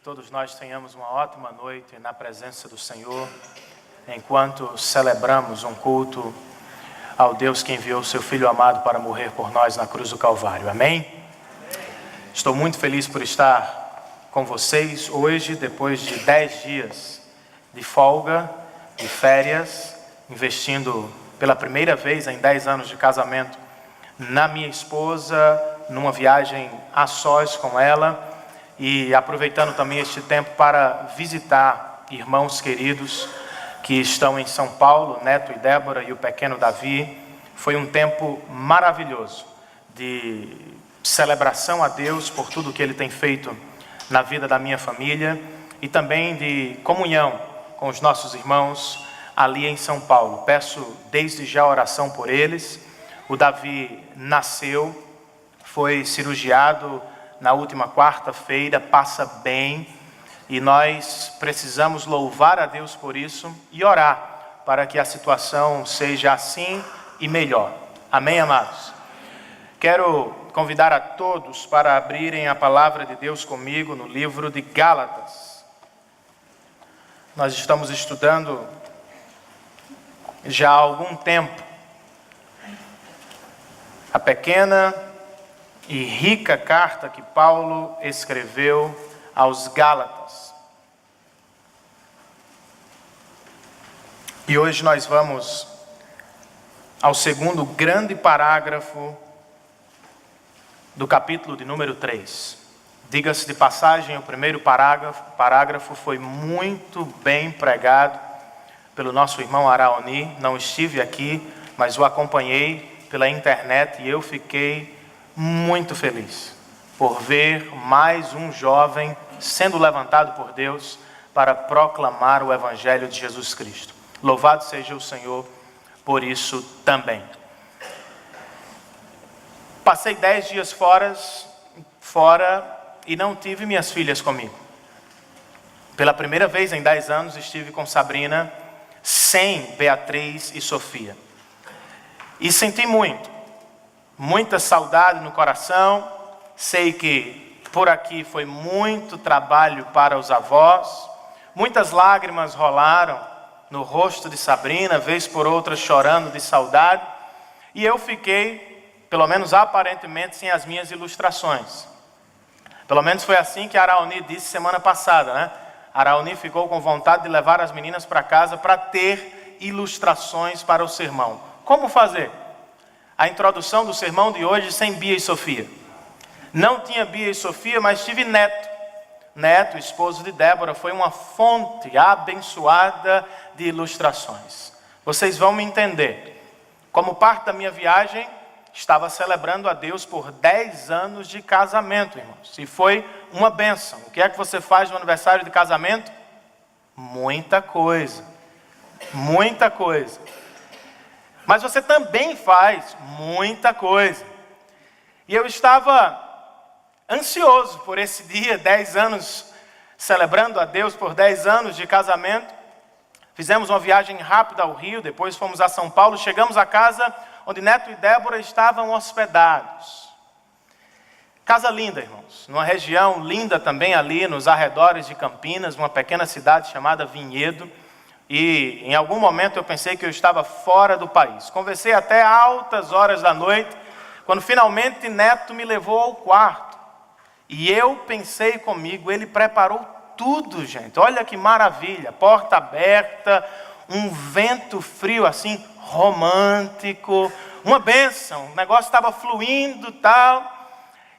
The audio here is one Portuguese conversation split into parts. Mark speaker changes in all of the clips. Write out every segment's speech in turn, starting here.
Speaker 1: todos nós tenhamos uma ótima noite na presença do Senhor, enquanto celebramos um culto ao Deus que enviou seu Filho amado para morrer por nós na cruz do Calvário. Amém? Estou muito feliz por estar com vocês hoje, depois de 10 dias de folga, de férias, investindo pela primeira vez em 10 anos de casamento na minha esposa, numa viagem a sós com ela, e aproveitando também este tempo para visitar irmãos queridos que estão em São Paulo, Neto e Débora e o pequeno Davi. Foi um tempo maravilhoso de celebração a Deus por tudo que Ele tem feito na vida da minha família e também de comunhão com os nossos irmãos ali em São Paulo. Peço desde já oração por eles. O Davi nasceu, foi cirurgiado na última quarta-feira, passa bem, e nós precisamos louvar a Deus por isso e orar para que a situação seja assim e melhor. Amém, amados? Quero convidar a todos para abrirem a palavra de Deus comigo no livro de Gálatas. Nós estamos estudando já há algum tempo a pequena e rica carta que Paulo escreveu aos Gálatas. E hoje nós vamos ao segundo grande parágrafo do capítulo de número 3. Diga-se de passagem, o primeiro parágrafo foi muito bem pregado pelo nosso irmão Araoni. Não estive aqui, mas o acompanhei pela internet e eu fiquei muito feliz por ver mais um jovem sendo levantado por Deus para proclamar o Evangelho de Jesus Cristo. Louvado seja o Senhor por isso também. Passei 10 dias fora e não tive minhas filhas comigo. Pela primeira vez em 10 anos estive com Sabrina, sem Beatriz e Sofia. E senti muita saudade no coração. Sei que por aqui foi muito trabalho para os avós. Muitas lágrimas rolaram no rosto de Sabrina, vez por outra chorando de saudade. E eu fiquei, pelo menos aparentemente, sem as minhas ilustrações. Pelo menos foi assim que a Araoni disse semana passada, né? A Araoni ficou com vontade de levar as meninas para casa para ter ilustrações para o sermão. Como fazer? A introdução do sermão de hoje sem Bia e Sofia. Não tinha Bia e Sofia, mas tive Neto. Neto, esposo de Débora, foi uma fonte abençoada de ilustrações. Vocês vão me entender. Como parte da minha viagem, estava celebrando a Deus por 10 anos de casamento, irmãos. E foi uma bênção. O que é que você faz no aniversário de casamento? Muita coisa. Muita coisa. Mas você também faz muita coisa. E eu estava ansioso por esse dia, 10 anos, celebrando a Deus por 10 anos de casamento. Fizemos uma viagem rápida ao Rio, depois fomos a São Paulo, chegamos à casa onde Neto e Débora estavam hospedados. Casa linda, irmãos, numa região linda também ali nos arredores de Campinas, uma pequena cidade chamada Vinhedo. E em algum momento eu pensei que eu estava fora do país. Conversei até altas horas da noite, quando finalmente Neto me levou ao quarto. E eu pensei comigo, ele preparou tudo, gente. Olha que maravilha, porta aberta, um vento frio assim, romântico, uma bênção. O negócio estava fluindo e tal.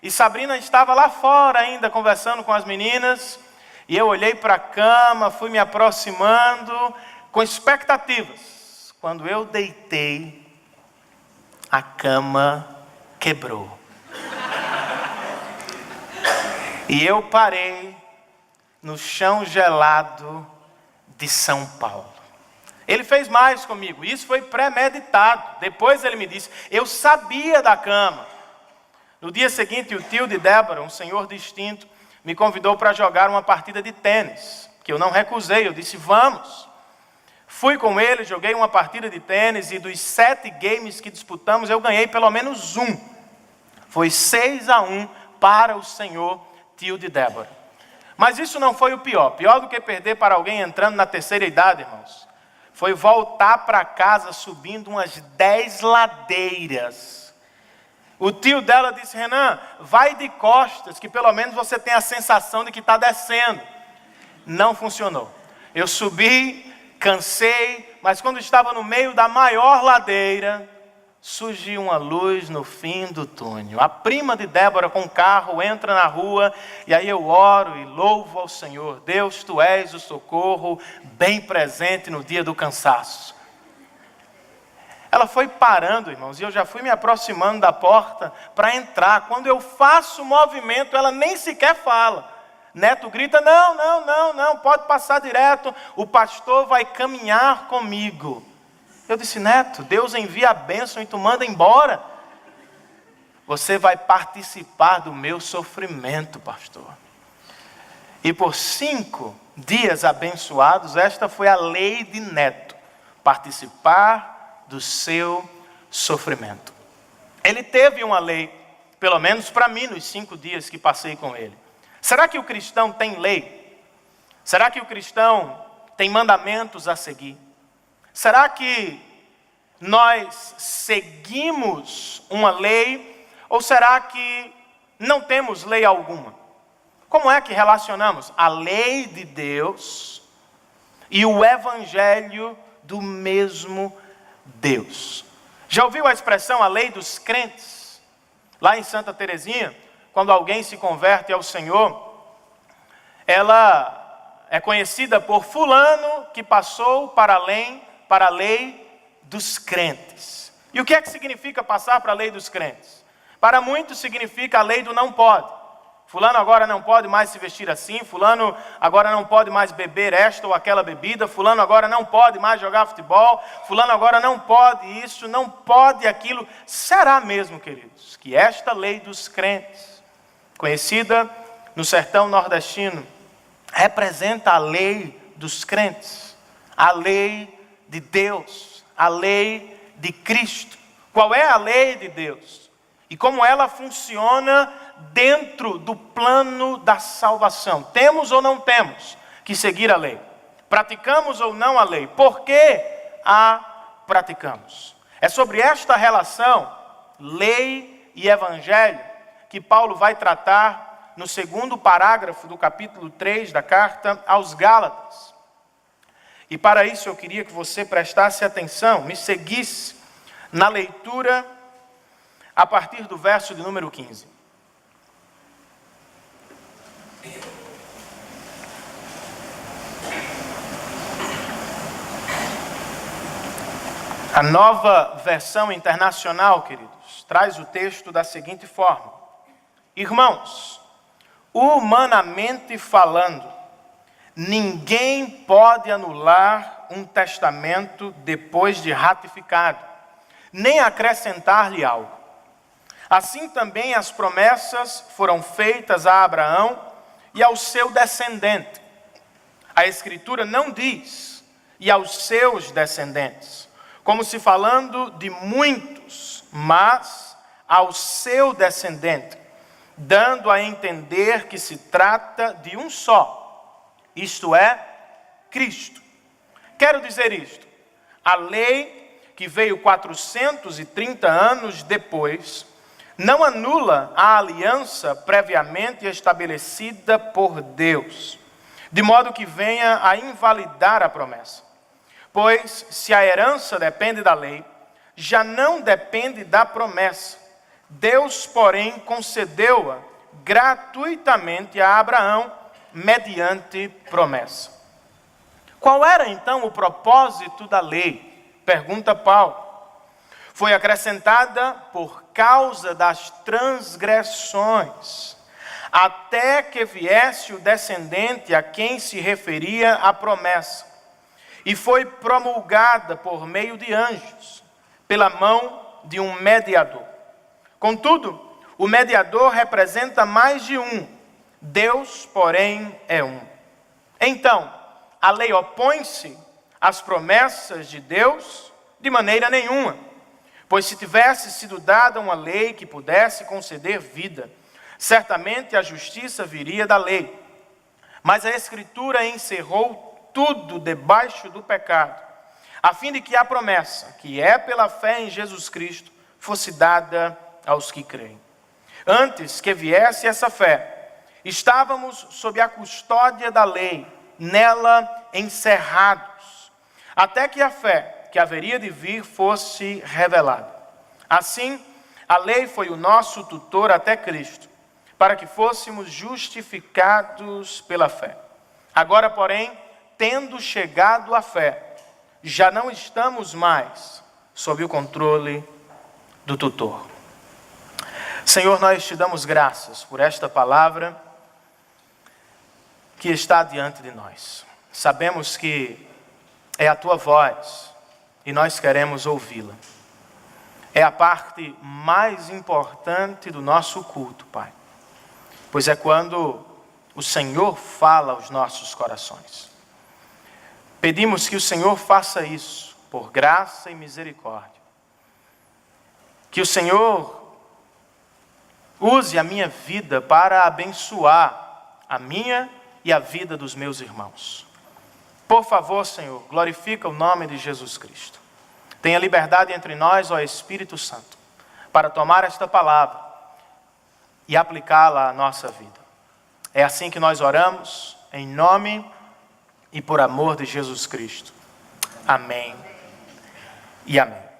Speaker 1: E Sabrina estava lá fora ainda conversando com as meninas. E eu olhei para a cama, fui me aproximando com expectativas. Quando eu deitei, a cama quebrou. E eu parei no chão gelado de São Paulo. Ele fez mais comigo, isso foi premeditado. Depois ele me disse, eu sabia da cama. No dia seguinte, o tio de Débora, um senhor distinto, me convidou para jogar uma partida de tênis, que eu não recusei, eu disse, vamos. Fui com ele, joguei uma partida de tênis e dos 7 games que disputamos, eu ganhei pelo menos um. Foi 6-1 para o senhor tio de Débora. Mas isso não foi o pior. Pior do que perder para alguém entrando na terceira idade, irmãos, foi voltar para casa subindo umas 10 ladeiras. O tio dela disse: Renan, vai de costas, que pelo menos você tem a sensação de que está descendo. Não funcionou. Eu subi, cansei, mas quando estava no meio da maior ladeira, surgiu uma luz no fim do túnel. A prima de Débora com o carro entra na rua, e aí eu oro e louvo ao Senhor. Deus, Tu és o socorro bem presente no dia do cansaço. Ela foi parando, irmãos, e eu já fui me aproximando da porta para entrar. Quando eu faço o movimento, ela nem sequer fala. Neto grita: não, pode passar direto, o pastor vai caminhar comigo. Eu disse: Neto, Deus envia a bênção e tu manda embora. Você vai participar do meu sofrimento, pastor. E por 5 dias abençoados, esta foi a lei de Neto: participar do seu sofrimento. Ele teve uma lei, pelo menos para mim, nos 5 dias que passei com ele. Será que o cristão tem lei? Será que o cristão tem mandamentos a seguir? Será que nós seguimos uma lei, ou será que não temos lei alguma? Como é que relacionamos a lei de Deus e o evangelho do mesmo Deus? Já ouviu a expressão a lei dos crentes? Lá em Santa Teresinha, quando alguém se converte ao Senhor, ela é conhecida por fulano que passou para a lei dos crentes. E o que é que significa passar para a lei dos crentes? Para muitos significa a lei do não pode. Fulano agora não pode mais se vestir assim, fulano agora não pode mais beber esta ou aquela bebida, fulano agora não pode mais jogar futebol, fulano agora não pode isso, não pode aquilo. Será mesmo, queridos, que esta lei dos crentes, conhecida no sertão nordestino, representa a lei dos crentes, a lei de Deus, a lei de Cristo? Qual é a lei de Deus? E como ela funciona dentro do plano da salvação? Temos ou não temos que seguir a lei? Praticamos ou não a lei? Por que a praticamos? É sobre esta relação, lei e evangelho, que Paulo vai tratar no 2º parágrafo do capítulo 3 da carta aos Gálatas. E para isso eu queria que você prestasse atenção, me seguisse na leitura a partir do verso de número 15. A Nova Versão Internacional, queridos, traz o texto da seguinte forma: Irmãos, humanamente falando, ninguém pode anular um testamento depois de ratificado, nem acrescentar-lhe algo. Assim também as promessas foram feitas a Abraão e ao seu descendente. A Escritura não diz "e aos seus descendentes", como se falando de muitos, mas ao seu descendente, dando a entender que se trata de um só, isto é, Cristo. Quero dizer isto: a lei que veio 430 anos depois não anula a aliança previamente estabelecida por Deus, de modo que venha a invalidar a promessa. Pois se a herança depende da lei, já não depende da promessa. Deus, porém, concedeu-a gratuitamente a Abraão, mediante promessa. Qual era então o propósito da lei? Pergunta Paulo. Foi acrescentada por causa das transgressões, até que viesse o descendente a quem se referia a promessa. E foi promulgada por meio de anjos, pela mão de um mediador. Contudo, o mediador representa mais de um, Deus, porém, é um. Então, a lei opõe-se às promessas de Deus? De maneira nenhuma. Pois se tivesse sido dada uma lei que pudesse conceder vida, certamente a justiça viria da lei. Mas a Escritura encerrou tudo debaixo do pecado, a fim de que a promessa, que é pela fé em Jesus Cristo, fosse dada aos que creem. Antes que viesse essa fé, estávamos sob a custódia da lei, nela encerrados, até que a fé que haveria de vir fosse revelada. Assim, a lei foi o nosso tutor até Cristo, para que fôssemos justificados pela fé. Agora, porém, tendo chegado à fé, já não estamos mais sob o controle do tutor. Senhor, nós te damos graças por esta palavra que está diante de nós. Sabemos que é a tua voz e nós queremos ouvi-la. É a parte mais importante do nosso culto, Pai, pois é quando o Senhor fala aos nossos corações. Pedimos que o Senhor faça isso por graça e misericórdia. Que o Senhor use a minha vida para abençoar a minha e a vida dos meus irmãos. Por favor, Senhor, glorifica o nome de Jesus Cristo. Tenha liberdade entre nós, ó Espírito Santo, para tomar esta palavra e aplicá-la à nossa vida. É assim que nós oramos, em nome e por amor de Jesus Cristo. Amém e amém.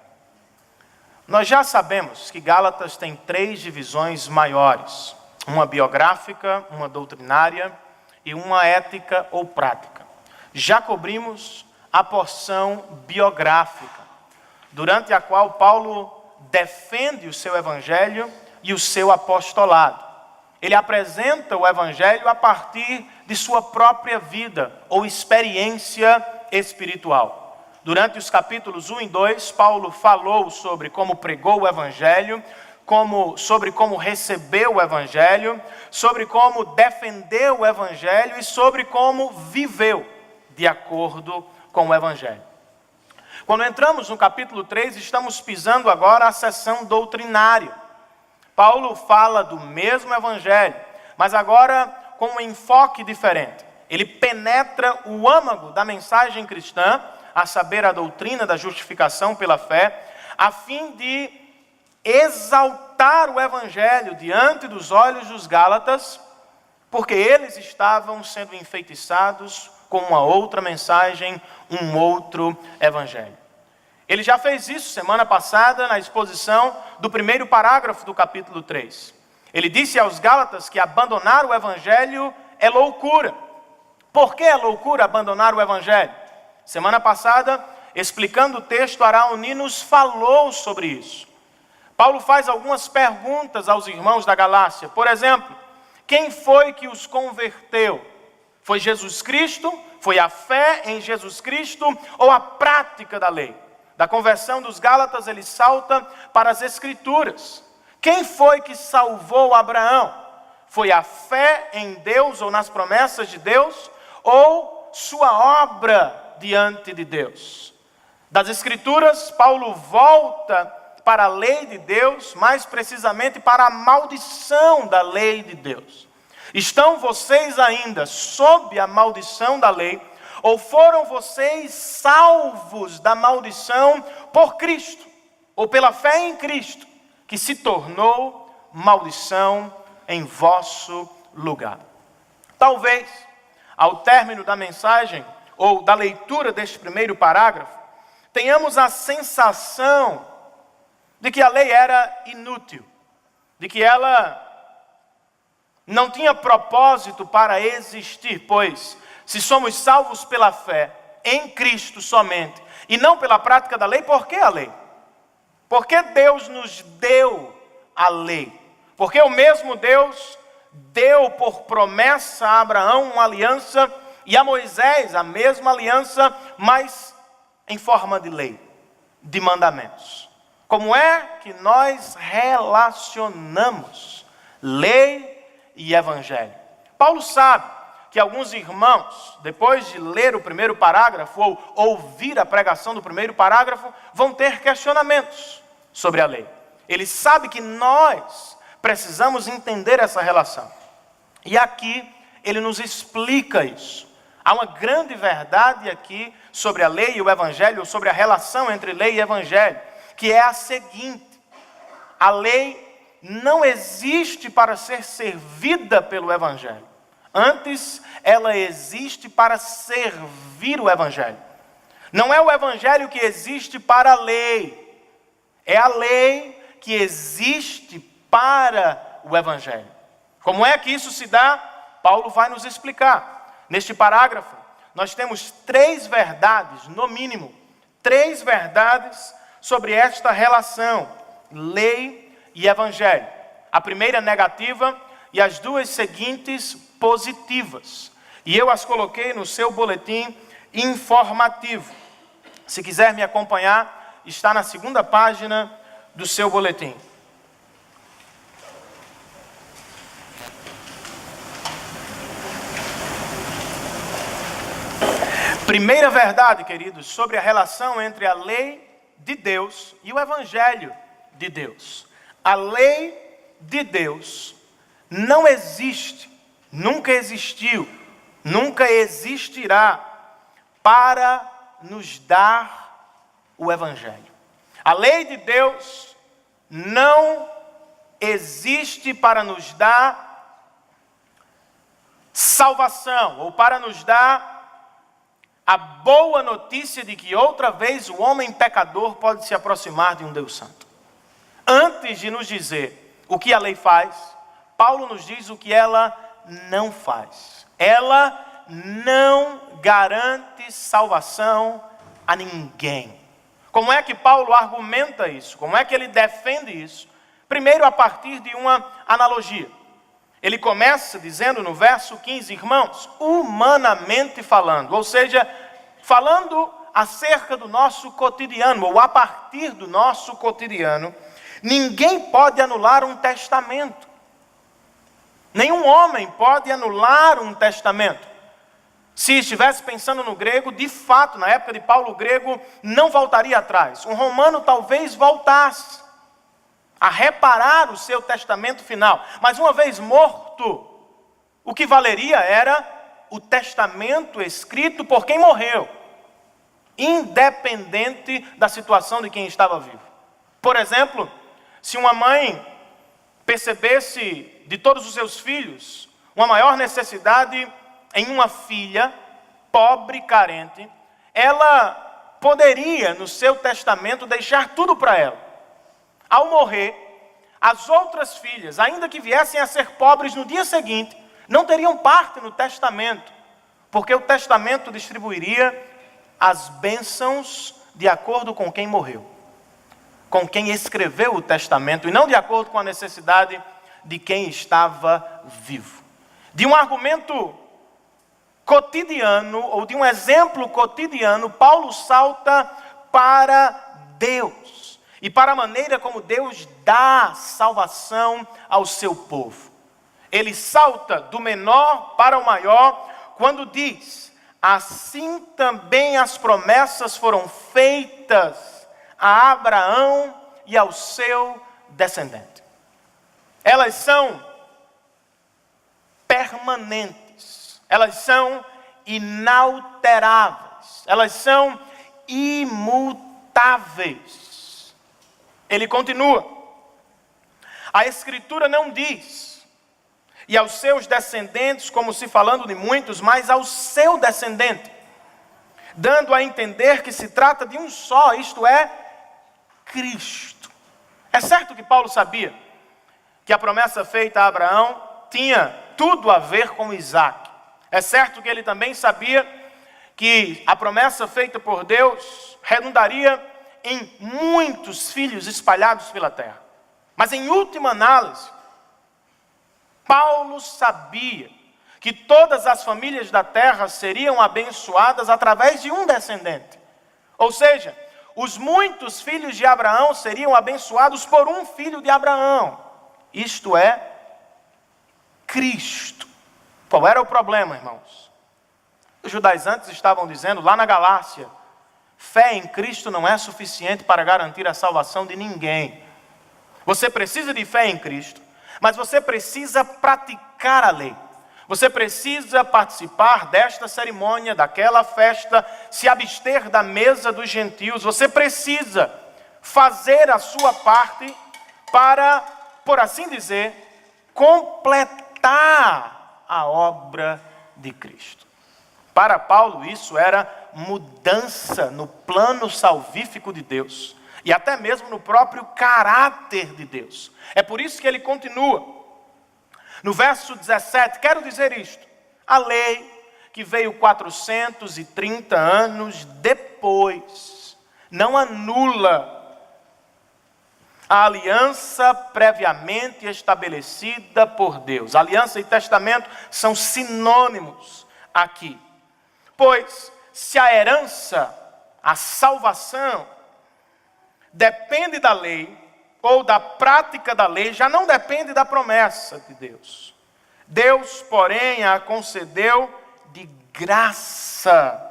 Speaker 1: Nós já sabemos que Gálatas tem 3 divisões maiores: uma biográfica, uma doutrinária e uma ética ou prática. Já cobrimos a porção biográfica, durante a qual Paulo defende o seu evangelho e o seu apostolado. Ele apresenta o evangelho a partir de sua própria vida ou experiência espiritual. Durante os capítulos 1 e 2, Paulo falou sobre como pregou o evangelho, sobre como recebeu o evangelho, sobre como defendeu o evangelho e sobre como viveu de acordo com o evangelho. Quando entramos no capítulo 3, estamos pisando agora a seção doutrinária. Paulo fala do mesmo evangelho, mas agora com um enfoque diferente. Ele penetra o âmago da mensagem cristã, a saber, a doutrina da justificação pela fé, a fim de exaltar o evangelho diante dos olhos dos Gálatas, porque eles estavam sendo enfeitiçados com uma outra mensagem, um outro evangelho. Ele já fez isso semana passada na exposição do primeiro parágrafo do capítulo 3. Ele disse aos Gálatas que abandonar o evangelho é loucura. Por que é loucura abandonar o evangelho? Semana passada, explicando o texto, Arauni nos falou sobre isso. Paulo faz algumas perguntas aos irmãos da Galácia. Por exemplo, quem foi que os converteu? Foi Jesus Cristo? Foi a fé em Jesus Cristo ou a prática da lei? Da conversão dos Gálatas, ele salta para as Escrituras. Quem foi que salvou Abraão? Foi a fé em Deus ou nas promessas de Deus? Ou sua obra diante de Deus? Das Escrituras, Paulo volta para a lei de Deus, mais precisamente para a maldição da lei de Deus. Estão vocês ainda sob a maldição da lei? Ou foram vocês salvos da maldição por Cristo, ou pela fé em Cristo, que se tornou maldição em vosso lugar? Talvez, ao término da mensagem, ou da leitura deste primeiro parágrafo, tenhamos a sensação de que a lei era inútil, de que ela não tinha propósito para existir, pois se somos salvos pela fé em Cristo somente, e não pela prática da lei, por que a lei? Por que Deus nos deu a lei? Porque o mesmo Deus deu por promessa a Abraão uma aliança e a Moisés a mesma aliança, mas em forma de lei, de mandamentos. Como é que nós relacionamos lei e evangelho? Paulo sabe que alguns irmãos, depois de ler o primeiro parágrafo ou ouvir a pregação do primeiro parágrafo, vão ter questionamentos sobre a lei. Ele sabe que nós precisamos entender essa relação. E aqui ele nos explica isso. Há uma grande verdade aqui sobre a lei e o evangelho, ou sobre a relação entre lei e evangelho, que é a seguinte: a lei não existe para ser servida pelo evangelho. Antes, ela existe para servir o evangelho. Não é o evangelho que existe para a lei, é a lei que existe para o evangelho. Como é que isso se dá? Paulo vai nos explicar. Neste parágrafo, nós temos 3 verdades, no mínimo, 3 verdades sobre esta relação, lei e evangelho. A primeira negativa e as 2 seguintes positivas. E eu as coloquei no seu boletim informativo. Se quiser me acompanhar, está na 2ª página do seu boletim. Primeira verdade, queridos, sobre a relação entre a lei de Deus e o evangelho de Deus. A lei de Deus não existe, nunca existiu, nunca existirá para nos dar o evangelho. A lei de Deus não existe para nos dar salvação, ou para nos dar a boa notícia de que outra vez o homem pecador pode se aproximar de um Deus santo. Antes de nos dizer o que a lei faz, Paulo nos diz o que ela não faz. Ela não garante salvação a ninguém. Como é que Paulo argumenta isso? Como é que ele defende isso? Primeiro, a partir de uma analogia. Ele começa dizendo no verso 15, irmãos, humanamente falando, ou seja, falando acerca do nosso cotidiano, ou a partir do nosso cotidiano, ninguém pode anular um testamento. Nenhum homem pode anular um testamento. Se estivesse pensando no grego, de fato, na época de Paulo, o grego não voltaria atrás. Um romano talvez voltasse a reparar o seu testamento final. Mas uma vez morto, o que valeria era o testamento escrito por quem morreu, independente da situação de quem estava vivo. Por exemplo, se uma mãe percebesse de todos os seus filhos uma maior necessidade em uma filha pobre, carente, ela poderia, no seu testamento, deixar tudo para ela. Ao morrer, as outras filhas, ainda que viessem a ser pobres no dia seguinte, não teriam parte no testamento, porque o testamento distribuiria as bênçãos de acordo com quem morreu, com quem escreveu o testamento, e não de acordo com a necessidade de quem estava vivo. De um argumento cotidiano, ou de um exemplo cotidiano, Paulo salta para Deus. E para a maneira como Deus dá salvação ao seu povo. Ele salta do menor para o maior quando diz: assim também as promessas foram feitas a Abraão e ao seu descendente. Elas são permanentes, elas são inalteráveis, elas são imutáveis. Ele continua: a Escritura não diz, e aos seus descendentes, como se falando de muitos, mas ao seu descendente, dando a entender que se trata de um só, isto é, Cristo. É certo que Paulo sabia que a promessa feita a Abraão tinha tudo a ver com Isaac. É certo que ele também sabia que a promessa feita por Deus redundaria em muitos filhos espalhados pela terra. Mas em última análise, Paulo sabia que todas as famílias da terra seriam abençoadas através de um descendente. Ou seja, os muitos filhos de Abraão seriam abençoados por um filho de Abraão. Isto é, Cristo. Qual era o problema, irmãos? Os judaizantes estavam dizendo lá na Galácia: fé em Cristo não é suficiente para garantir a salvação de ninguém. Você precisa de fé em Cristo, mas você precisa praticar a lei. Você precisa participar desta cerimônia, daquela festa, se abster da mesa dos gentios. Você precisa fazer a sua parte para, por assim dizer, completar a obra de Cristo. Para Paulo, isso era mudança no plano salvífico de Deus e até mesmo no próprio caráter de Deus. É por isso que ele continua. No verso 17, quero dizer isto: a lei que veio 430 anos depois não anula a aliança previamente estabelecida por Deus. Aliança e testamento são sinônimos aqui. Pois se a herança, a salvação, depende da lei, ou da prática da lei, já não depende da promessa de Deus. Deus, porém, a concedeu de graça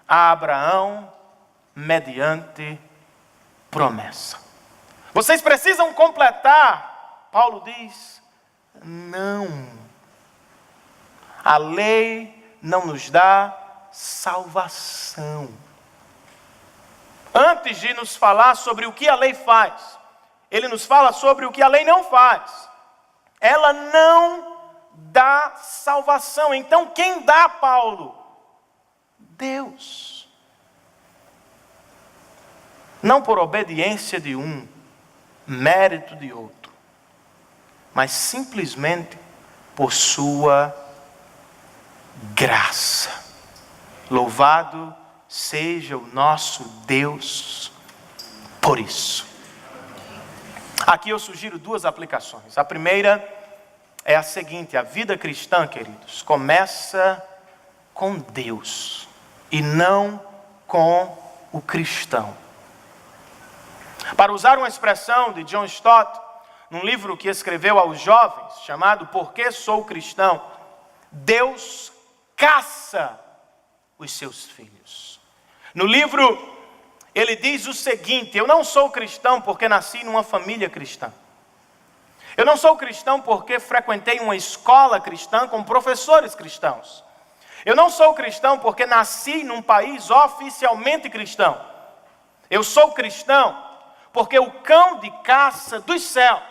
Speaker 1: a Abraão mediante promessa. Vocês precisam completar, Paulo diz, não. A lei não nos dá salvação. Antes de nos falar sobre o que a lei faz, ele nos fala sobre o que a lei não faz. Ela não dá salvação. Então quem dá, Paulo? Deus. Não por obediência de um, mérito de outro, mas simplesmente por sua graça. Louvado seja o nosso Deus por isso. Aqui eu sugiro duas aplicações. A primeira é a seguinte: a vida cristã, queridos, começa com Deus e não com o cristão. Para usar uma expressão de John Stott, num livro que escreveu aos jovens, chamado Por que Sou Cristão, Deus caça os seus filhos. No livro, ele diz o seguinte: eu não sou cristão porque nasci numa família cristã. Eu não sou cristão porque frequentei uma escola cristã com professores cristãos. Eu não sou cristão porque nasci num país oficialmente cristão. Eu sou cristão porque o cão de caça dos céus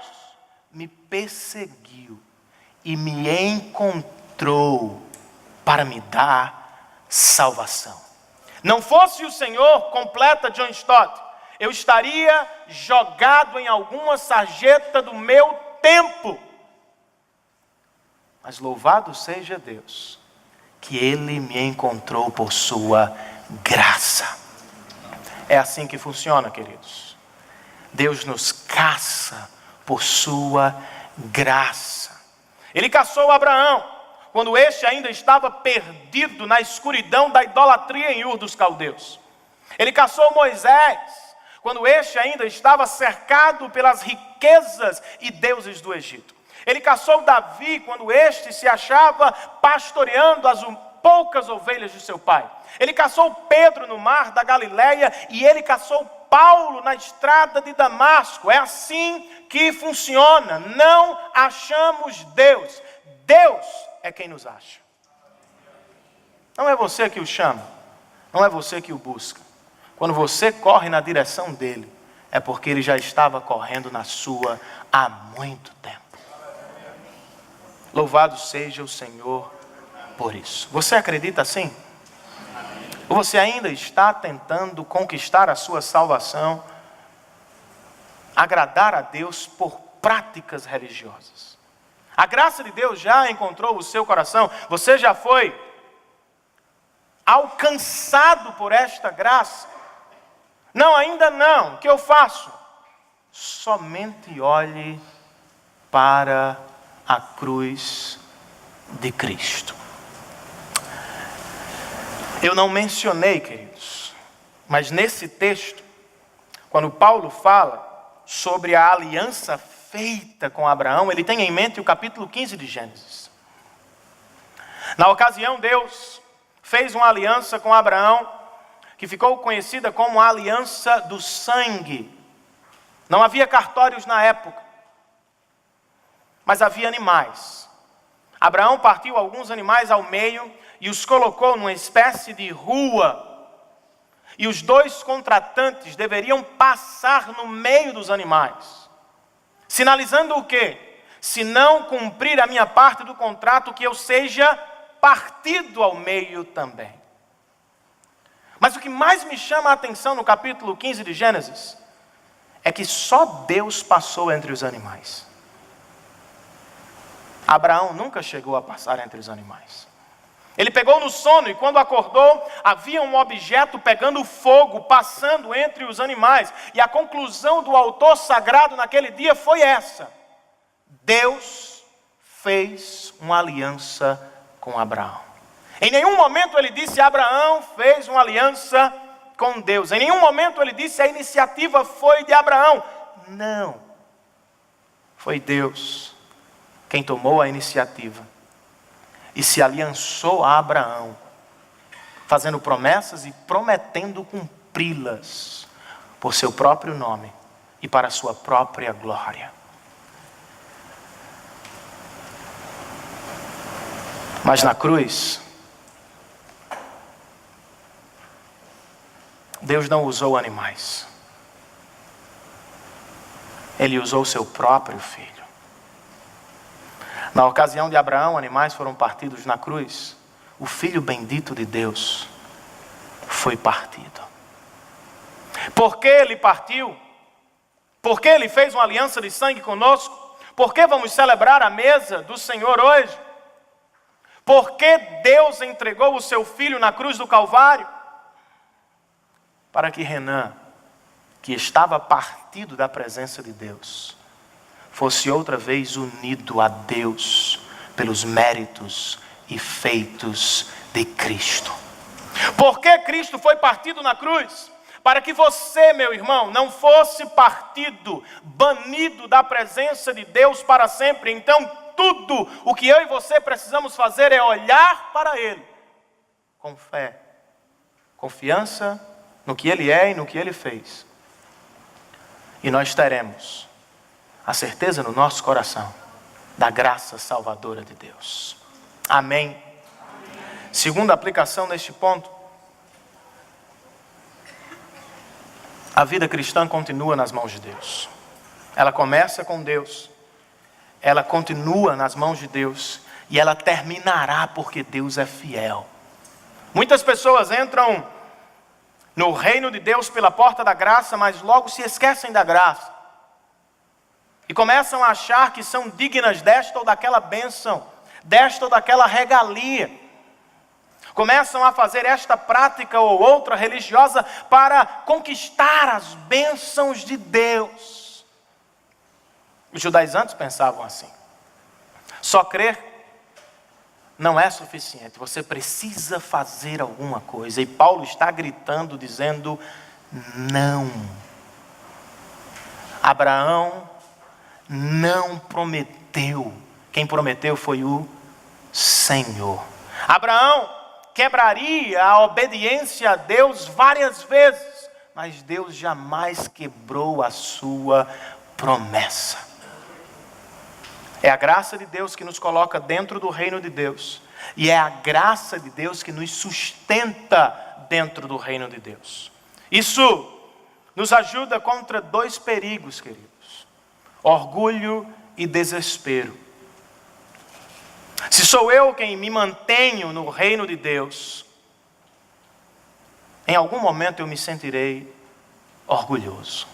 Speaker 1: me perseguiu e me encontrou para me dar salvação. Não fosse o Senhor, completa John Stott, eu estaria jogado em alguma sarjeta do meu tempo. Mas louvado seja Deus, que Ele me encontrou por sua graça. É assim que funciona, queridos. Deus nos caça por sua graça. Ele caçou Abraão quando este ainda estava perdido na escuridão da idolatria em Ur dos Caldeus. Ele caçou Moisés quando este ainda estava cercado pelas riquezas e deuses do Egito. Ele caçou Davi quando este se achava pastoreando as poucas ovelhas de seu pai. Ele caçou Pedro no mar da Galileia e ele caçou Paulo na estrada de Damasco. É assim que funciona. Não achamos Deus. Deus é quem nos acha. Não é você que o chama, não é você que o busca. Quando você corre na direção dele, é porque ele já estava correndo na sua há muito tempo. Louvado seja o Senhor por isso. Você acredita assim? Ou você ainda está tentando conquistar a sua salvação, agradar a Deus por práticas religiosas? A graça de Deus já encontrou o seu coração? Você já foi alcançado por esta graça? Não, ainda não. O que eu faço? Somente olhe para a cruz de Cristo. Eu não mencionei, queridos, mas nesse texto, quando Paulo fala sobre a aliança feita com Abraão, ele tem em mente o capítulo 15 de Gênesis. Na ocasião, Deus fez uma aliança com Abraão, que ficou conhecida como a aliança do sangue. Não havia cartórios na época, mas havia animais. Abraão partiu alguns animais ao meio e os colocou numa espécie de rua. E os dois contratantes deveriam passar no meio dos animais. Sinalizando o quê? Se não cumprir a minha parte do contrato, que eu seja partido ao meio também. Mas o que mais me chama a atenção no capítulo 15 de Gênesis é que só Deus passou entre os animais. Abraão nunca chegou a passar entre os animais. Ele pegou no sono e quando acordou, havia um objeto pegando fogo, passando entre os animais. E a conclusão do autor sagrado naquele dia foi essa: Deus fez uma aliança com Abraão. Em nenhum momento ele disse Abraão fez uma aliança com Deus. Em nenhum momento ele disse a iniciativa foi de Abraão. Não. Foi Deus quem tomou a iniciativa e se aliançou a Abraão, fazendo promessas e prometendo cumpri-las por seu próprio nome e para a sua própria glória. Mas na cruz, Deus não usou animais. Ele usou seu próprio filho. Na ocasião de Abraão, animais foram partidos na cruz. O Filho bendito de Deus foi partido. Por que ele partiu? Por que ele fez uma aliança de sangue conosco? Por que vamos celebrar a mesa do Senhor hoje? Por que Deus entregou o seu Filho na cruz do Calvário? Para que Renan, que estava partido da presença de Deus, fosse outra vez unido a Deus pelos méritos e feitos de Cristo. Por que Cristo foi partido na cruz? Para que você, meu irmão, não fosse partido, banido da presença de Deus para sempre. Então, tudo o que eu e você precisamos fazer é olhar para Ele com fé, confiança no que Ele é e no que Ele fez. E nós teremos a certeza no nosso coração da graça salvadora de Deus. Amém. Segunda aplicação neste ponto: a vida cristã continua nas mãos de Deus. Ela começa com Deus, ela continua nas mãos de Deus e ela terminará porque Deus é fiel. Muitas pessoas entram no reino de Deus pela porta da graça, mas logo se esquecem da graça. E começam a achar que são dignas desta ou daquela bênção, desta ou daquela regalia. Começam a fazer esta prática ou outra religiosa para conquistar as bênçãos de Deus. Os judaizantes pensavam assim. Só crer não é suficiente, você precisa fazer alguma coisa. E Paulo está gritando, dizendo, não. Abraão não prometeu. Quem prometeu foi o Senhor. Abraão quebraria a obediência a Deus várias vezes, mas Deus jamais quebrou a sua promessa. É a graça de Deus que nos coloca dentro do reino de Deus. E é a graça de Deus que nos sustenta dentro do reino de Deus. Isso nos ajuda contra dois perigos, queridos: orgulho e desespero. Se sou eu quem me mantenho no reino de Deus, em algum momento eu me sentirei orgulhoso.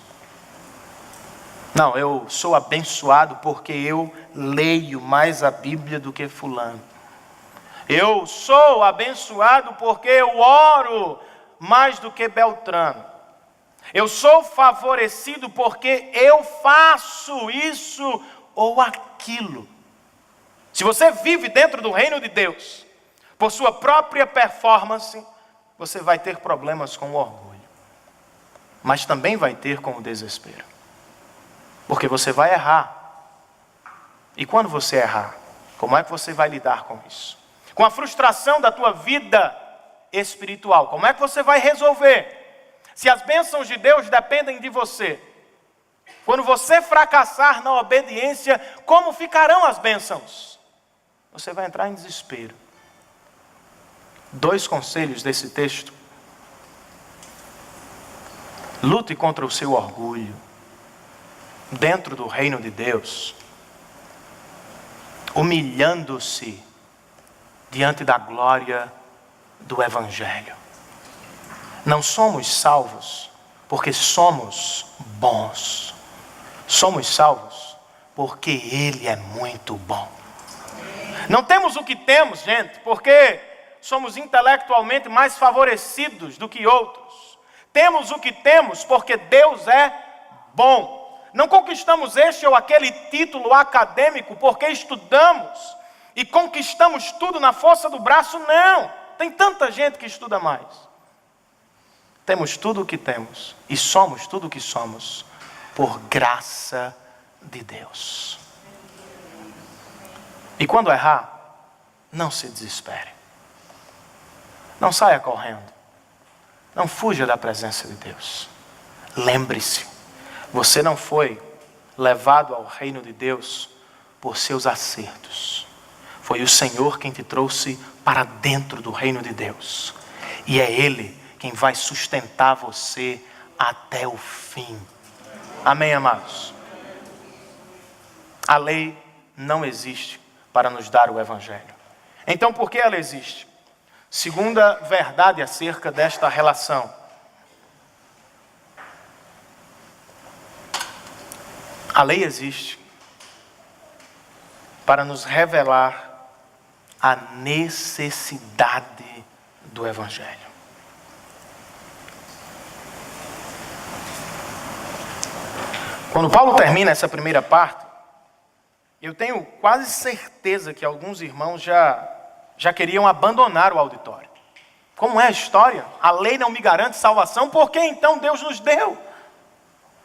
Speaker 1: Não, eu sou abençoado porque eu leio mais a Bíblia do que fulano. Eu sou abençoado porque eu oro mais do que Beltrano. Eu sou favorecido porque eu faço isso ou aquilo. Se você vive dentro do reino de Deus, por sua própria performance, você vai ter problemas com o orgulho. Mas também vai ter com o desespero. Porque você vai errar. E quando você errar, como é que você vai lidar com isso? Com a frustração da tua vida espiritual, como é que você vai resolver? Se as bênçãos de Deus dependem de você, quando você fracassar na obediência, como ficarão as bênçãos? você vai entrar em desespero. 2 conselhos desse texto. Lute contra o seu orgulho dentro do reino de Deus, humilhando-se diante da glória do Evangelho. Não somos salvos porque somos bons. Somos salvos porque Ele é muito bom. Não temos o que temos, gente, porque somos intelectualmente mais favorecidos do que outros. Temos o que temos porque Deus é bom. Não conquistamos este ou aquele título acadêmico porque estudamos e conquistamos tudo na força do braço, não. Tem tanta gente que estuda mais. Temos tudo o que temos e somos tudo o que somos por graça de Deus. E quando errar, não se desespere. Não saia correndo. Não fuja da presença de Deus. Lembre-se, você não foi levado ao reino de Deus por seus acertos. Foi o Senhor quem te trouxe para dentro do reino de Deus. E é Ele quem vai sustentar você até o fim. Amém, amados? A lei não existe para nos dar o Evangelho. Então, por que ela existe? Segunda verdade acerca desta relação. A lei existe para nos revelar a necessidade do Evangelho. Quando Paulo termina essa primeira parte, eu tenho quase certeza que alguns irmãos já queriam abandonar o auditório. Como é a história? A lei não me garante salvação, por que então Deus nos deu?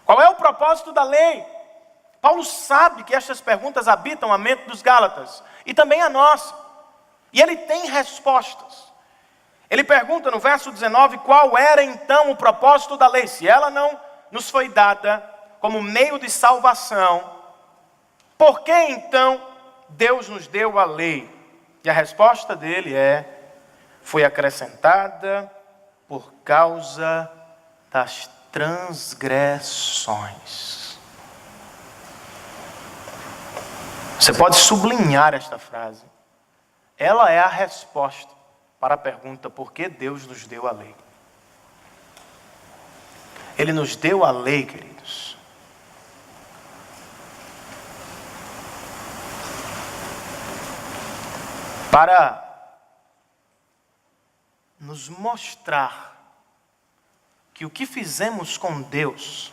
Speaker 1: Qual é o propósito da lei? Paulo sabe que estas perguntas habitam a mente dos Gálatas e também a nossa. E ele tem respostas. Ele pergunta no verso 19 qual era então o propósito da lei. Se ela não nos foi dada como meio de salvação, por que então Deus nos deu a lei? E a resposta dele foi acrescentada por causa das transgressões. Você pode sublinhar esta frase. Ela é a resposta para a pergunta por que Deus nos deu a lei. Ele nos deu a lei, queridos, para nos mostrar que o que fizemos com Deus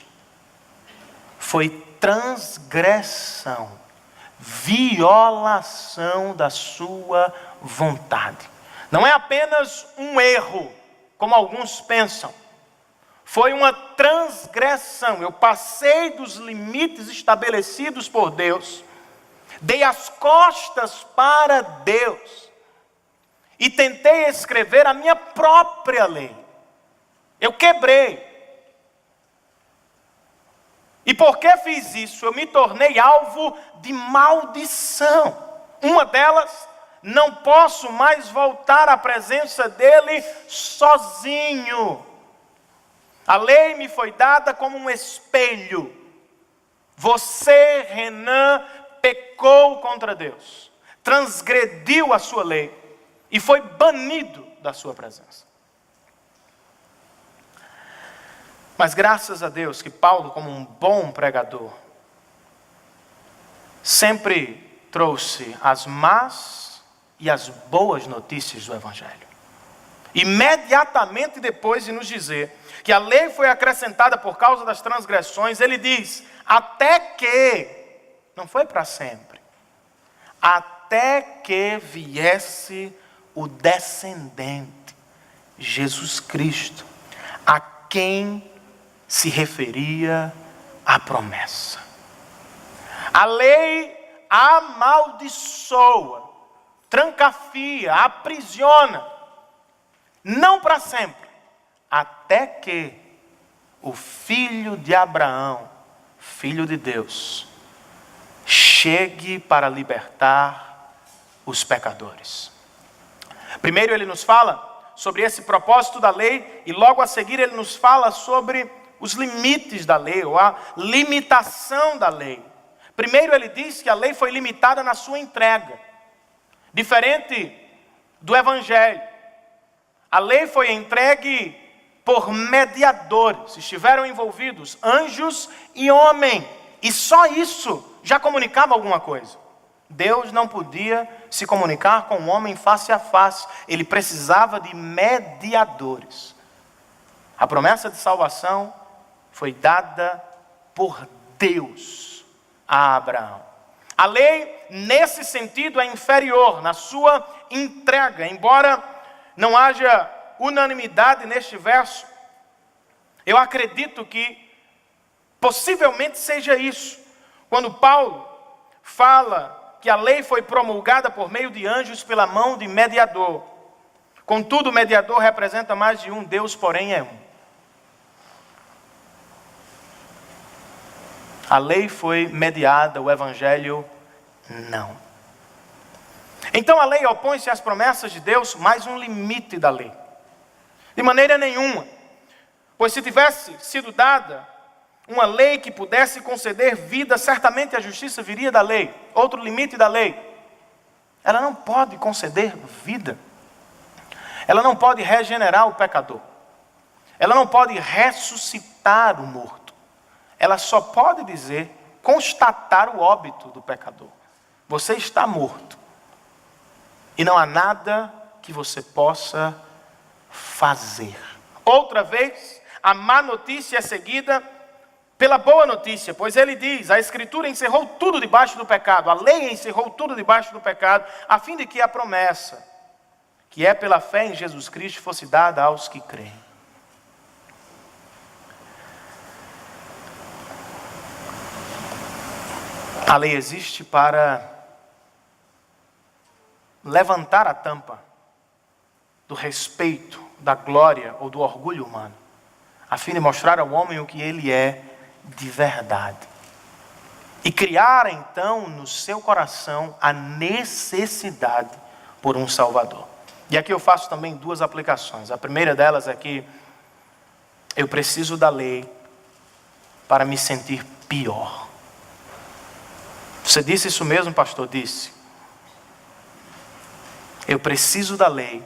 Speaker 1: foi transgressão, violação da sua vontade. Não é apenas um erro, como alguns pensam. Foi uma transgressão. Eu passei dos limites estabelecidos por Deus, dei as costas para Deus e tentei escrever a minha própria lei. Eu quebrei. E porque fiz isso, eu me tornei alvo de maldição. Uma delas, não posso mais voltar à presença dele sozinho. A lei me foi dada como um espelho. Você, Renan, pecou contra Deus, transgrediu a sua lei e foi banido da sua presença. Mas graças a Deus que Paulo, como um bom pregador, sempre trouxe as más e as boas notícias do Evangelho. Imediatamente depois de nos dizer que a lei foi acrescentada por causa das transgressões, ele diz, até que, não foi para sempre, até que viesse o descendente, Jesus Cristo, a quem se referia a promessa. A lei amaldiçoa, trancafia, aprisiona, não para sempre, até que o filho de Abraão, filho de Deus, chegue para libertar os pecadores. Primeiro ele nos fala sobre esse propósito da lei e logo a seguir ele nos fala sobre os limites da lei, ou a limitação da lei. Primeiro ele diz que a lei foi limitada na sua entrega. Diferente do Evangelho. A lei foi entregue por mediadores. Estiveram envolvidos anjos e homem. E só isso já comunicava alguma coisa. Deus não podia se comunicar com o homem face a face. Ele precisava de mediadores. A promessa de salvação foi dada por Deus a Abraão. A lei, nesse sentido, é inferior na sua entrega. Embora não haja unanimidade neste verso, eu acredito que possivelmente seja isso. Quando Paulo fala que a lei foi promulgada por meio de anjos pela mão de mediador. Contudo, o mediador representa mais de um, Deus, porém, é um. A lei foi mediada, o Evangelho não. Então a lei opõe-se às promessas de Deus, mais um limite da lei. De maneira nenhuma. Pois se tivesse sido dada uma lei que pudesse conceder vida, certamente a justiça viria da lei. Outro limite da lei. Ela não pode conceder vida. Ela não pode regenerar o pecador. Ela não pode ressuscitar o morto. Ela só pode dizer, constatar o óbito do pecador. Você está morto. E não há nada que você possa fazer. Outra vez, a má notícia é seguida pela boa notícia, pois ele diz, a Escritura encerrou tudo debaixo do pecado, a lei encerrou tudo debaixo do pecado, a fim de que a promessa, que é pela fé em Jesus Cristo, fosse dada aos que creem. A lei existe para levantar a tampa do respeito, da glória ou do orgulho humano, a fim de mostrar ao homem o que ele é de verdade. E criar então no seu coração a necessidade por um Salvador. E aqui eu faço também duas aplicações. A primeira delas é que eu preciso da lei para me sentir pior. Você disse isso mesmo, pastor? Disse. Eu preciso da lei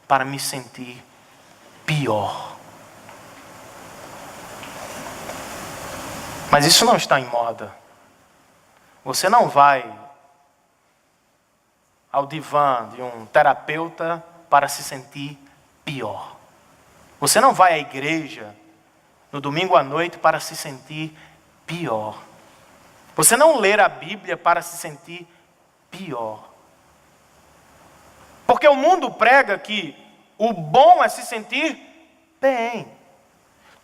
Speaker 1: para me sentir pior. Mas isso não está em moda. Você não vai ao divã de um terapeuta para se sentir pior. Você não vai à igreja no domingo à noite para se sentir pior. Você não lê a Bíblia para se sentir pior. Porque o mundo prega que o bom é se sentir bem.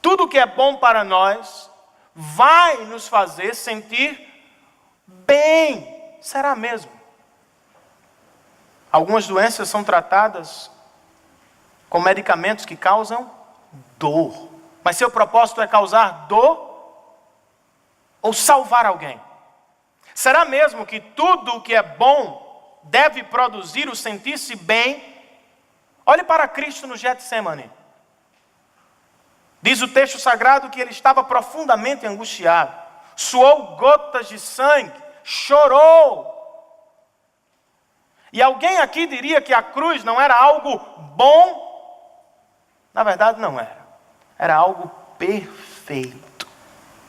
Speaker 1: Tudo que é bom para nós vai nos fazer sentir bem. Será mesmo? Algumas doenças são tratadas com medicamentos que causam dor. Mas seu propósito é causar dor ou salvar alguém? Será mesmo que tudo o que é bom deve produzir o sentir-se bem? Olhe para Cristo no Getsemane. Diz o texto sagrado que ele estava profundamente angustiado, suou gotas de sangue, chorou. E alguém aqui diria que a cruz não era algo bom? Na verdade não era. Era algo perfeito.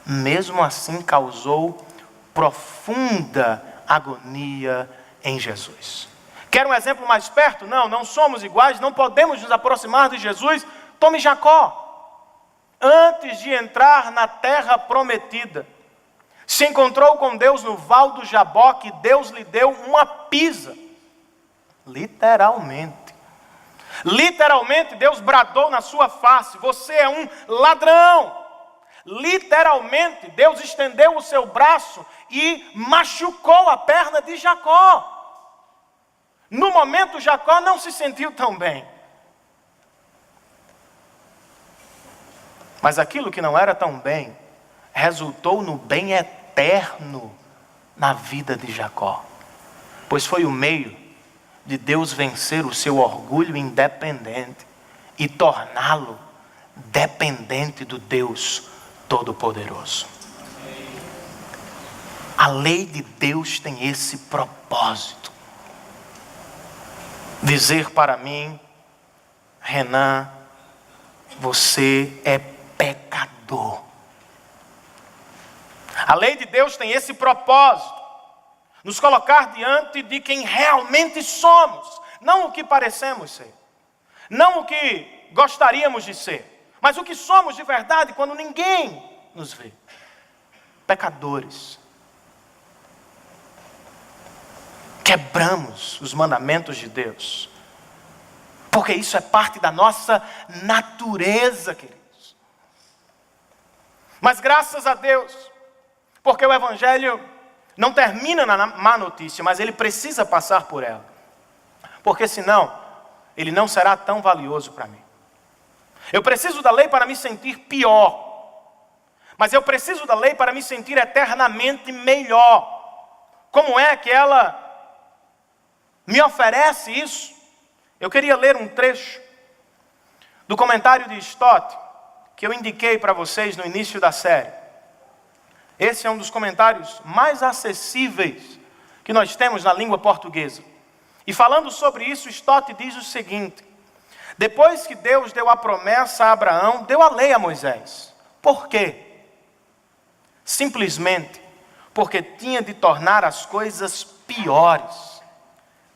Speaker 1: Mesmo assim causou profunda agonia em Jesus. Quer um exemplo mais perto? Não somos iguais, não podemos nos aproximar de Jesus. Tome Jacó. Antes de entrar na terra prometida, se encontrou com Deus no Val do Jaboque, Deus lhe deu uma pisa. Literalmente. Literalmente, Deus bradou na sua face, você é um ladrão. Literalmente, Deus estendeu o seu braço e machucou a perna de Jacó. No momento, Jacó não se sentiu tão bem. Mas aquilo que não era tão bem, resultou no bem eterno na vida de Jacó. Pois foi o meio de Deus vencer o seu orgulho independente e torná-lo dependente do Deus Todo-Poderoso. A lei de Deus tem esse propósito. Dizer para mim: Renan, você é pecador. A lei de Deus tem esse propósito: nos colocar diante de quem realmente somos, não o que parecemos ser, não o que gostaríamos de ser, mas o que somos de verdade quando ninguém nos vê. Pecadores. Quebramos os mandamentos de Deus, porque isso é parte da nossa natureza, queridos. Mas graças a Deus, porque o Evangelho não termina na má notícia, mas ele precisa passar por ela, porque senão ele não será tão valioso para mim. Eu preciso da lei para me sentir pior, mas eu preciso da lei para me sentir eternamente melhor. Como é que ela me oferece isso? Eu queria ler um trecho do comentário de Stott, que eu indiquei para vocês no início da série. Esse é um dos comentários mais acessíveis que nós temos na língua portuguesa. E falando sobre isso, Stott diz o seguinte: depois que Deus deu a promessa a Abraão, deu a lei a Moisés. Por quê? Simplesmente porque tinha de tornar as coisas piores,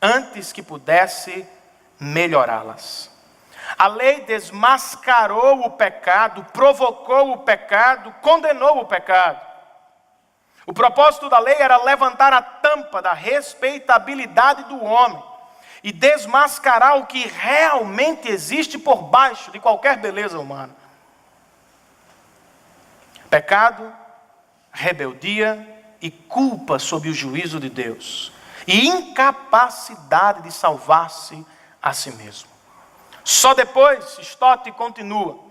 Speaker 1: antes que pudesse melhorá-las. A lei desmascarou o pecado, provocou o pecado, condenou o pecado. O propósito da lei era levantar a tampa da respeitabilidade do homem e desmascarar o que realmente existe por baixo de qualquer beleza humana. Pecado, rebeldia e culpa sob o juízo de Deus, e incapacidade de salvar-se a si mesmo. Só depois, Stott continua,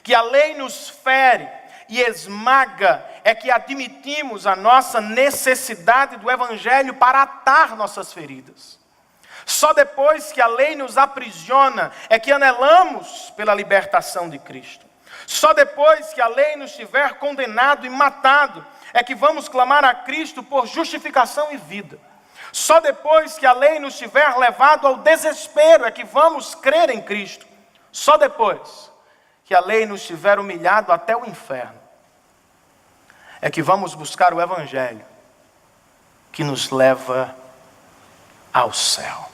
Speaker 1: que a lei nos fere e esmaga, é que admitimos a nossa necessidade do Evangelho para atar nossas feridas. Só depois que a lei nos aprisiona, é que anelamos pela libertação de Cristo. Só depois que a lei nos tiver condenado e matado, é que vamos clamar a Cristo por justificação e vida. Só depois que a lei nos tiver levado ao desespero é que vamos crer em Cristo. Só depois que a lei nos tiver humilhado até o inferno é que vamos buscar o Evangelho que nos leva ao céu.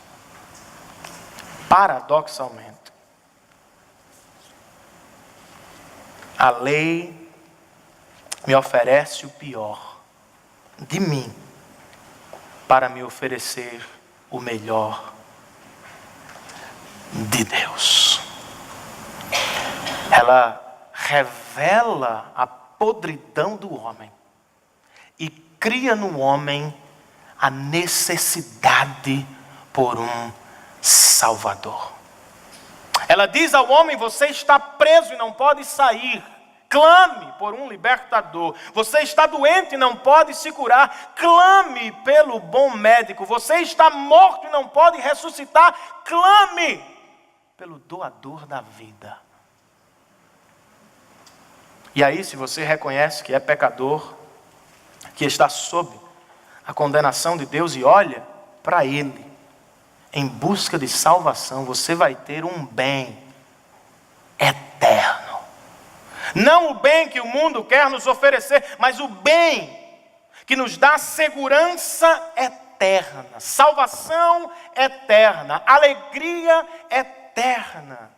Speaker 1: Paradoxalmente, a lei me oferece o pior de mim para me oferecer o melhor de Deus. Ela revela a podridão do homem e cria no homem a necessidade por um Salvador. Ela diz ao homem: você está preso e não pode sair, clame por um libertador. Você está doente e não pode se curar, clame pelo bom médico. Você está morto e não pode ressuscitar, clame pelo doador da vida. E aí, se você reconhece que é pecador, que está sob a condenação de Deus e olha para Ele em busca de salvação, você vai ter um bem eterno. Não o bem que o mundo quer nos oferecer, mas o bem que nos dá segurança eterna, salvação eterna, alegria eterna.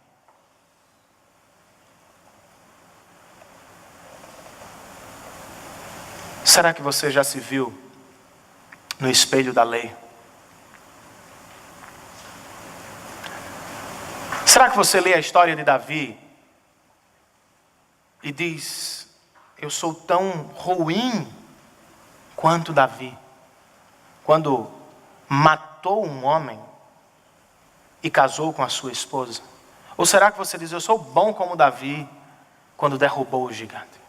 Speaker 1: Será que você já se viu no espelho da lei? Será que você lê a história de Davi e diz: eu sou tão ruim quanto Davi, quando matou um homem e casou com a sua esposa? Ou será que você diz: eu sou bom como Davi, quando derrubou o gigante?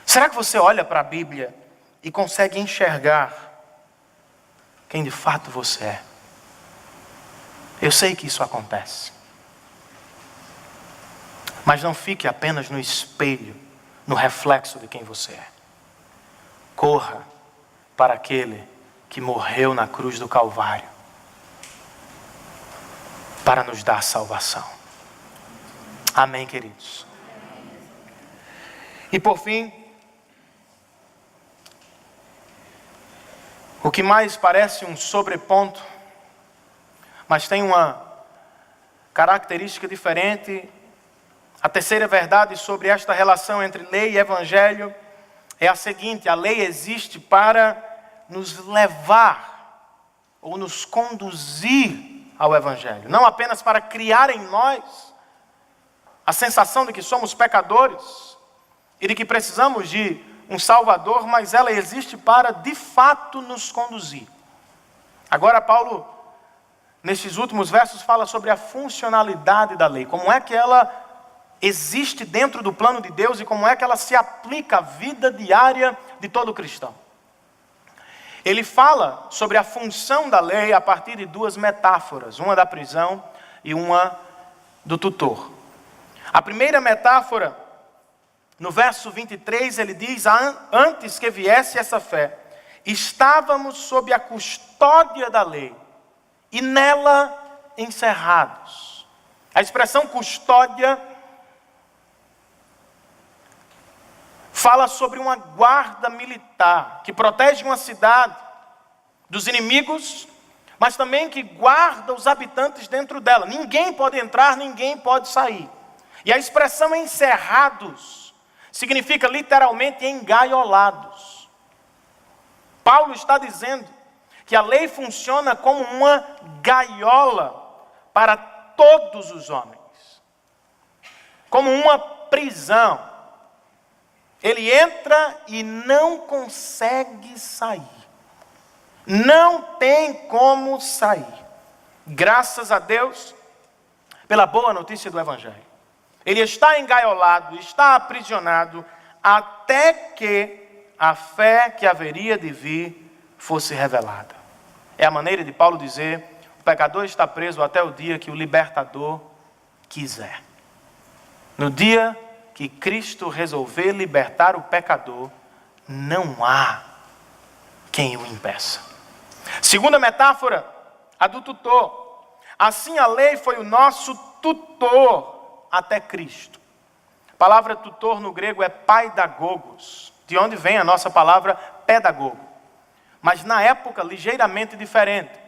Speaker 1: Será que você olha para a Bíblia e consegue enxergar quem de fato você é? Eu sei que isso acontece. Mas não fique apenas no espelho, no reflexo de quem você é. Corra para aquele que morreu na cruz do Calvário para nos dar salvação. Amém, queridos? E por fim, o que mais parece um sobreponto, mas tem uma característica diferente. A terceira verdade sobre esta relação entre lei e evangelho é a seguinte: a lei existe para nos levar ou nos conduzir ao evangelho, não apenas para criar em nós a sensação de que somos pecadores e de que precisamos de um Salvador, mas ela existe para de fato nos conduzir. Agora Paulo, nesses últimos versos, fala sobre a funcionalidade da lei, como é que ela existe dentro do plano de Deus e como é que ela se aplica à vida diária de todo cristão. Ele fala sobre a função da lei a partir de duas metáforas, uma da prisão e uma do tutor. A primeira metáfora, no verso 23, ele diz: antes que viesse essa fé, estávamos sob a custódia da lei e nela encerrados. A expressão custódia fala sobre uma guarda militar que protege uma cidade dos inimigos, mas também que guarda os habitantes dentro dela. Ninguém pode entrar, ninguém pode sair. E a expressão encerrados significa literalmente engaiolados. Paulo está dizendo que a lei funciona como uma gaiola para todos os homens, como uma prisão. Ele entra e não consegue sair. Não tem como sair. Graças a Deus pela boa notícia do Evangelho. Ele está engaiolado, está aprisionado, até que a fé que haveria de vir fosse revelada. É a maneira de Paulo dizer: o pecador está preso até o dia que o libertador quiser. No dia que Cristo resolver libertar o pecador, não há quem o impeça. Segunda metáfora, a do tutor. Assim a lei foi o nosso tutor até Cristo. A palavra tutor no grego é paidagogos, de onde vem a nossa palavra pedagogo. Mas na época ligeiramente diferente.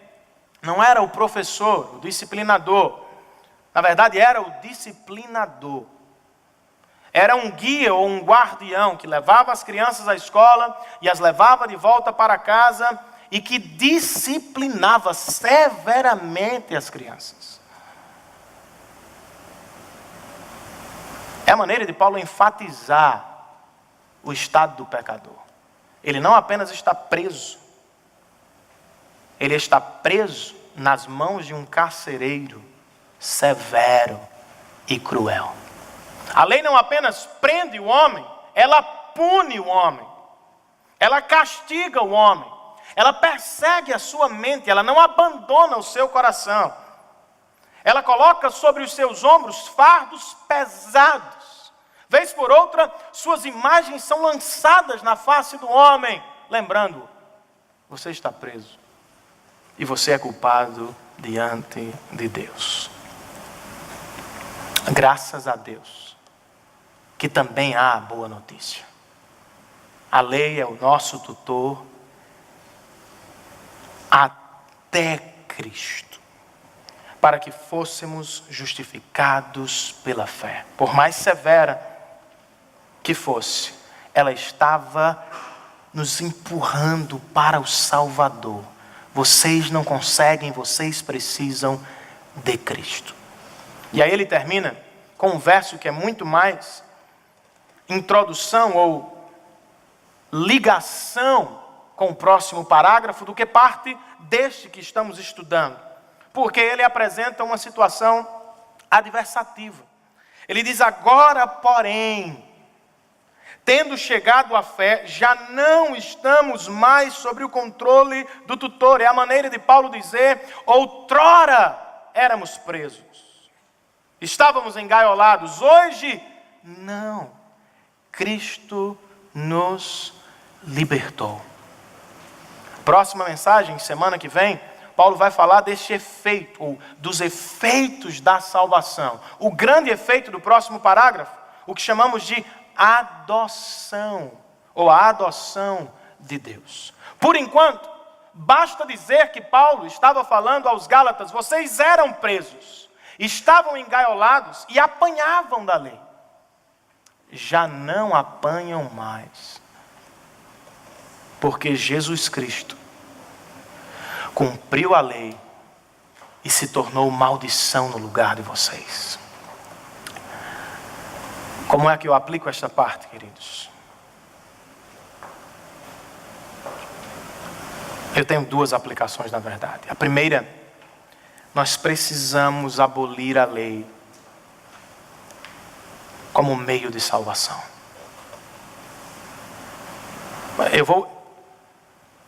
Speaker 1: Não era o professor, o disciplinador. Na verdade era o disciplinador. Era um guia ou um guardião que levava as crianças à escola e as levava de volta para casa e que disciplinava severamente as crianças. É a maneira de Paulo enfatizar o estado do pecador. Ele não apenas está preso, ele está preso nas mãos de um carcereiro severo e cruel. A lei não apenas prende o homem, ela pune o homem. Ela castiga o homem. Ela persegue a sua mente, ela não abandona o seu coração. Ela coloca sobre os seus ombros fardos pesados. Vez por outra, suas imagens são lançadas na face do homem, lembrando: você está preso e você é culpado diante de Deus. Graças a Deus que também há boa notícia. A lei é o nosso tutor até Cristo, para que fôssemos justificados pela fé. Por mais severa que fosse, ela estava nos empurrando para o Salvador. Vocês não conseguem, vocês precisam de Cristo. E aí ele termina com um verso que é muito mais introdução ou ligação com o próximo parágrafo do que parte deste que estamos estudando. Porque ele apresenta uma situação adversativa. Ele diz: agora, porém, tendo chegado à fé, já não estamos mais sob o controle do tutor. É a maneira de Paulo dizer: outrora éramos presos, estávamos engaiolados. Hoje, não. Cristo nos libertou. Próxima mensagem, semana que vem, Paulo vai falar deste efeito, ou dos efeitos da salvação. O grande efeito do próximo parágrafo, o que chamamos de adoção, ou a adoção de Deus. Por enquanto, basta dizer que Paulo estava falando aos Gálatas: vocês eram presos, estavam engaiolados e apanhavam da lei. Já não apanham mais, porque Jesus Cristo cumpriu a lei e se tornou maldição no lugar de vocês. Como é que eu aplico esta parte, queridos? Eu tenho duas aplicações, na verdade. A primeira, nós precisamos abolir a lei como meio de salvação. Eu vou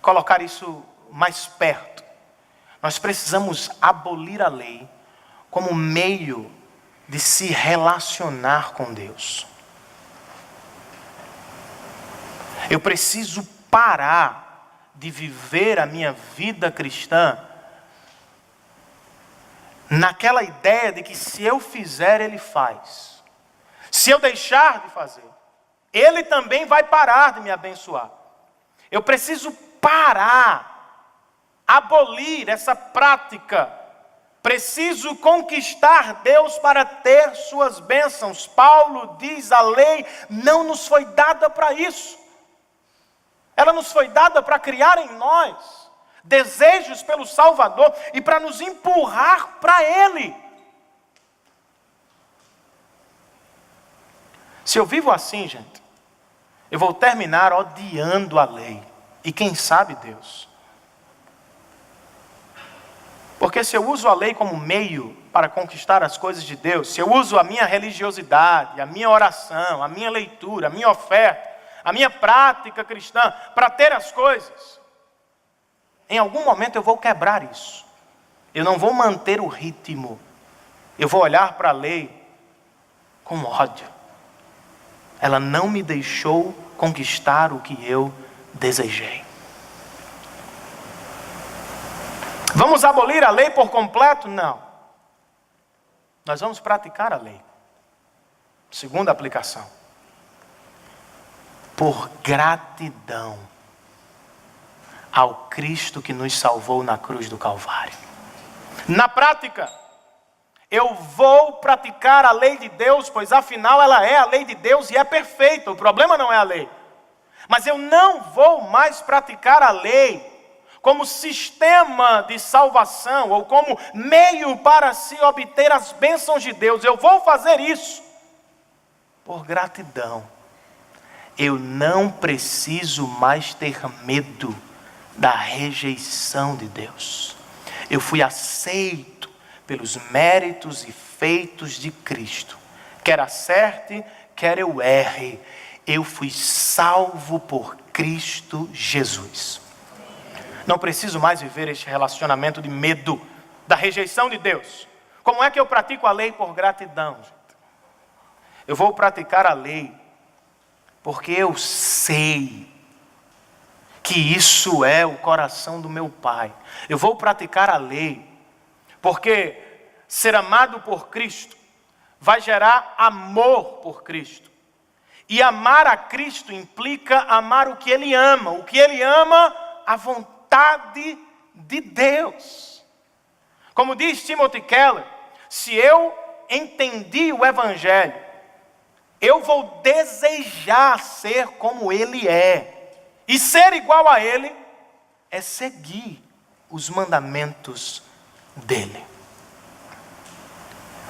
Speaker 1: colocar isso mais perto. Nós precisamos abolir a lei como meio de se relacionar com Deus. Eu preciso parar de viver a minha vida cristã naquela ideia de que se eu fizer, Ele faz. Se eu deixar de fazer, Ele também vai parar de me abençoar. Eu preciso parar, abolir essa prática. Preciso conquistar Deus para ter suas bênçãos. Paulo diz: a lei não nos foi dada para isso. Ela nos foi dada para criar em nós desejos pelo Salvador e para nos empurrar para Ele. Se eu vivo assim, gente, eu vou terminar odiando a lei. E quem sabe Deus. Porque se eu uso a lei como meio para conquistar as coisas de Deus, se eu uso a minha religiosidade, a minha oração, a minha leitura, a minha oferta, a minha prática cristã para ter as coisas, em algum momento eu vou quebrar isso. Eu não vou manter o ritmo. Eu vou olhar para a lei com ódio. Ela não me deixou conquistar o que eu desejei. Vamos abolir a lei por completo? Não. Nós vamos praticar a lei. Segunda aplicação. Por gratidão ao Cristo que nos salvou na cruz do Calvário. Na prática, eu vou praticar a lei de Deus, pois afinal ela é a lei de Deus e é perfeita. O problema não é a lei. Mas eu não vou mais praticar a lei como sistema de salvação ou como meio para se obter as bênçãos de Deus. Eu vou fazer isso por gratidão. Eu não preciso mais ter medo da rejeição de Deus. Eu fui aceito pelos méritos e feitos de Cristo. Quer acerte, quer eu erre, eu fui salvo por Cristo Jesus. Não preciso mais viver este relacionamento de medo da rejeição de Deus. Como é que eu pratico a lei? Por gratidão, gente. Eu vou praticar a lei porque eu sei que isso é o coração do meu Pai. Eu vou praticar a lei porque ser amado por Cristo vai gerar amor por Cristo. E amar a Cristo implica amar o que Ele ama. O que Ele ama, a vontade de Deus. Como diz Timothy Keller, se eu entendi o Evangelho, eu vou desejar ser como Ele é. E ser igual a Ele é seguir os mandamentos dEle.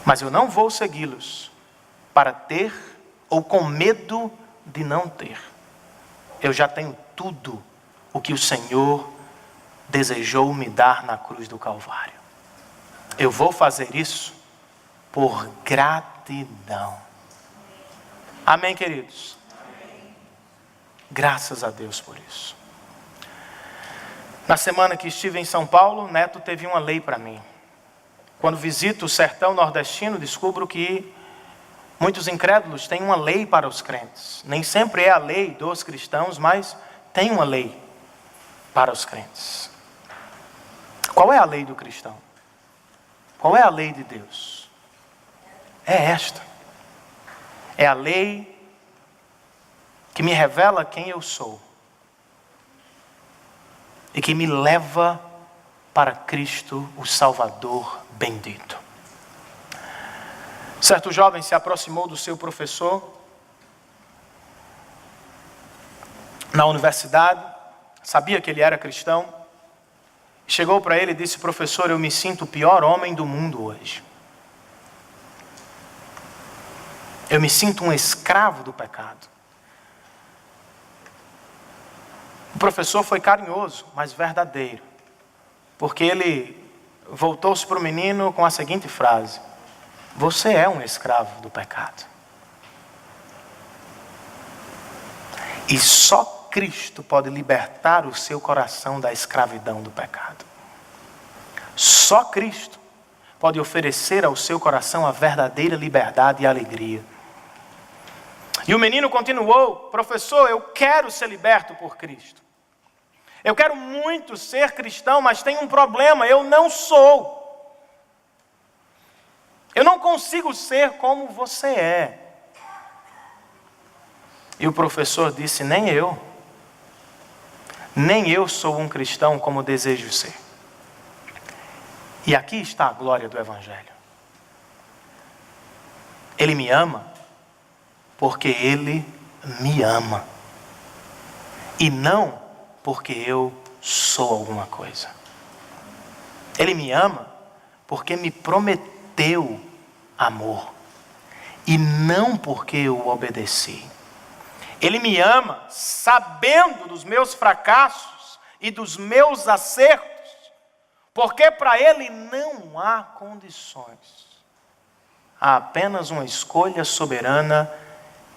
Speaker 1: Mas eu não vou segui-los para ter ou com medo de não ter. Eu já tenho tudo o que o Senhor desejou me dar na cruz do Calvário. Eu vou fazer isso por gratidão. Amém, queridos? Amém. Graças a Deus por isso. Na semana que estive em São Paulo, Neto teve uma lei para mim. Quando visito o sertão nordestino, descubro que muitos incrédulos têm uma lei para os crentes. Nem sempre é a lei dos cristãos, mas tem uma lei para os crentes. Qual é a lei do cristão? Qual é a lei de Deus? É esta. É a lei que me revela quem eu sou e que me leva para Cristo, o Salvador bendito. Certo jovem se aproximou do seu professor na universidade, sabia que ele era cristão, chegou para ele e disse: professor, eu me sinto o pior homem do mundo hoje. Eu me sinto um escravo do pecado. O professor foi carinhoso, mas verdadeiro, porque ele voltou-se para o menino com a seguinte frase: você é um escravo do pecado. E só Cristo pode libertar o seu coração da escravidão do pecado. Só Cristo pode oferecer ao seu coração a verdadeira liberdade e alegria. E o menino continuou: professor, eu quero ser liberto por Cristo. Eu quero muito ser cristão, mas tem um problema: eu não sou. Eu não consigo ser como você é. E o professor disse: nem eu. Nem eu sou um cristão como desejo ser. E aqui está a glória do Evangelho. Ele me ama porque Ele me ama. E não porque eu sou alguma coisa. Ele me ama porque me prometeu amor. E não porque eu o obedeci. Ele me ama sabendo dos meus fracassos e dos meus acertos, porque para Ele não há condições. Há apenas uma escolha soberana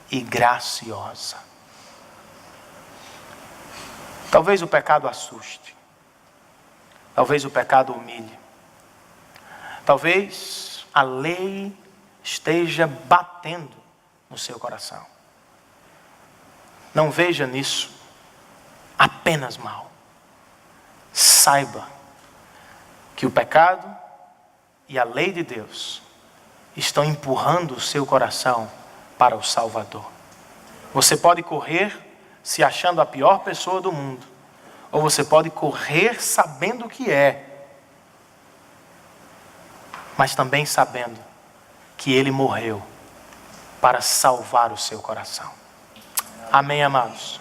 Speaker 1: e graciosa. Talvez o pecado assuste. Talvez o pecado humilhe. Talvez a lei esteja batendo no seu coração. Não veja nisso apenas mal. Saiba que o pecado e a lei de Deus estão empurrando o seu coração para o Salvador. Você pode correr se achando a pior pessoa do mundo, ou você pode correr sabendo o que é, mas também sabendo que Ele morreu para salvar o seu coração. Amém, amados?